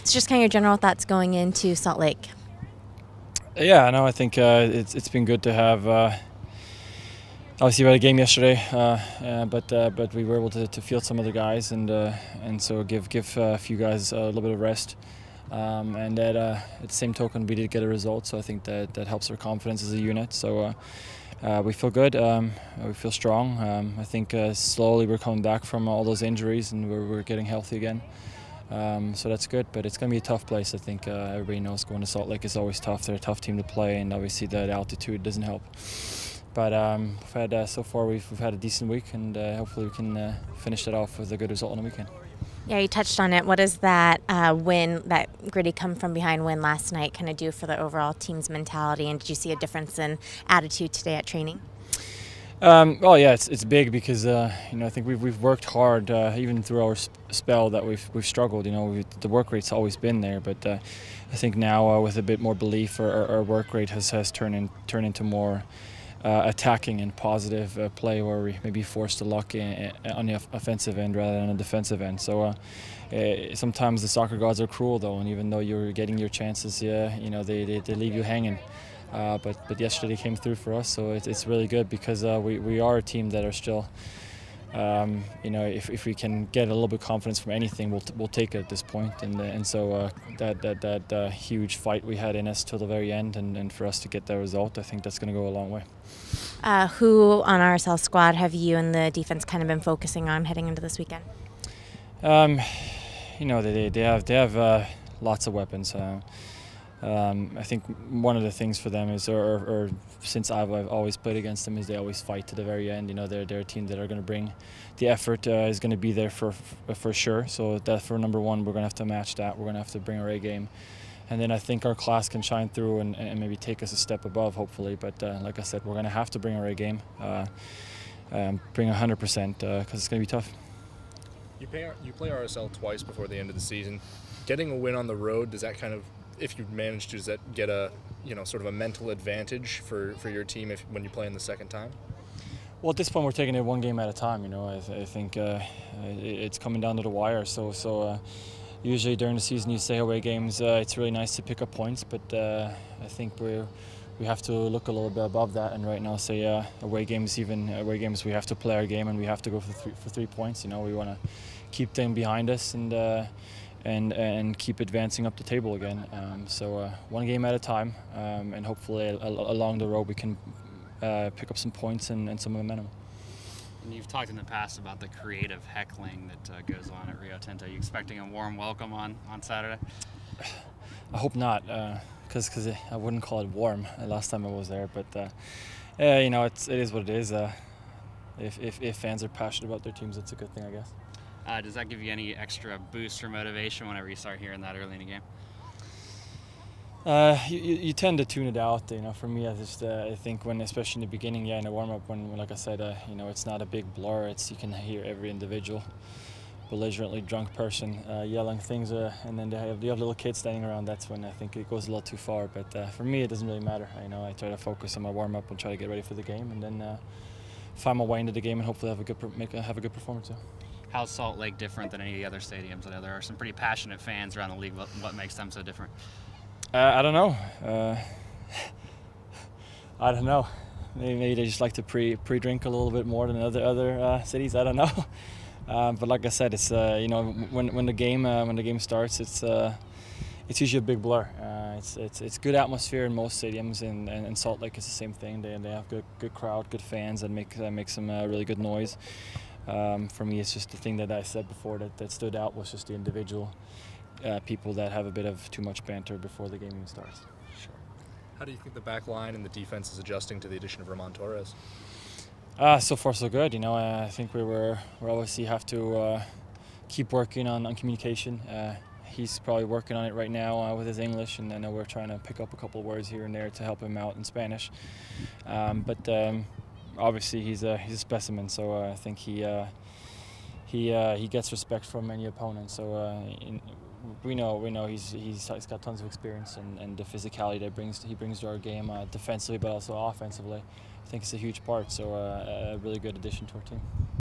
It's just kind of your general thoughts going into Salt Lake. Yeah, no, I think it's been good to have. Obviously, we had a game yesterday, but we were able to field some of the guys and so give a few guys a little bit of rest. And that at the same token, we did get a result, so I think that helps our confidence as a unit. So we feel good. We feel strong. I think slowly we're coming back from all those injuries and we're getting healthy again. So that's good, but it's going to be a tough place. I think everybody knows going to Salt Lake is always tough. They're a tough team to play, and obviously the altitude doesn't help. But we've had, so far we've had a decent week, and hopefully we can finish that off with a good result on the weekend. Yeah, you touched on it. What does that win, that gritty come from behind win last night, kind of do for the overall team's mentality? And did you see a difference in attitude today at training? Well, yeah, it's big because I think we've worked hard even through our spell that we've struggled. The work rate's always been there, but I think now with a bit more belief, our work rate has turned into more attacking and positive play, where we maybe forced the luck on the offensive end rather than the defensive end. So sometimes the soccer gods are cruel, though, and even though you're getting your chances, they leave you hanging. But yesterday came through for us, so it's really good because we are a team that are still, if we can get a little bit of confidence from anything, we'll take it at this point. And so that huge fight we had in us till the very end, and for us to get that result, I think that's going to go a long way. Who on RSL squad have you and the defense kind of been focusing on heading into this weekend? They have lots of weapons. I think one of the things for them is, or since I've always played against them, is they always fight to the very end. They're a team that are going to bring the effort, is going to be there for sure. So that for number one, we're going to have to match that. We're going to have to bring our A game. And then I think our class can shine through and maybe take us a step above, hopefully. But like I said, we're going to have to bring our A game, bring 100%, because it's going to be tough. You play RSL twice before the end of the season. Getting a win on the road, does that kind of, if you manage to, does that get a sort of a mental advantage for your team when you play in the second time? Well, at this point we're taking it one game at a time. I think it's coming down to the wire. So usually during the season you say away games, it's really nice to pick up points, but I think we have to look a little bit above that, and right now say away games we have to play our game and we have to go for 3 points. We want to keep them behind us and keep advancing up the table again. So one game at a time, and hopefully along the road we can pick up some points and some momentum. And you've talked in the past about the creative heckling that goes on at Rio Tinto. Are you expecting a warm welcome on Saturday? I hope not, because I wouldn't call it warm last time I was there. But it is what it is. If fans are passionate about their teams, it's a good thing, I guess. Does that give you any extra boost or motivation whenever you start hearing that early in the game? You tend to tune it out. For me, I think especially in the beginning, in the warm-up, when like I said, it's not a big blur. You can hear every individual belligerently drunk person yelling things, and then you have little kids standing around. That's when I think it goes a little too far. But for me, it doesn't really matter. I try to focus on my warm-up and try to get ready for the game, and then find my way into the game and hopefully have a good performance. How's Salt Lake different than any of the other stadiums? I know there are some pretty passionate fans around the league. What makes them so different? I don't know. I don't know. Maybe they just like to pre-drink a little bit more than other cities. I don't know. But like I said, it's when the game starts, it's usually a big blur. It's good atmosphere in most stadiums, and Salt Lake is the same thing. They have good crowd, good fans that make some really good noise. For me, it's just the thing that I said before that stood out was just the individual people that have a bit of too much banter before the game even starts. Sure. How do you think the back line and the defense is adjusting to the addition of Ramon Torres? So far so good. I think we obviously have to keep working on communication. He's probably working on it right now with his English, and I know we're trying to pick up a couple of words here and there to help him out in Spanish. But obviously he's a specimen, so I think he gets respect from many opponents. So we know he's got tons of experience, and the physicality that he brings to our game defensively, but also offensively, I think it's a huge part. So a really good addition to our team.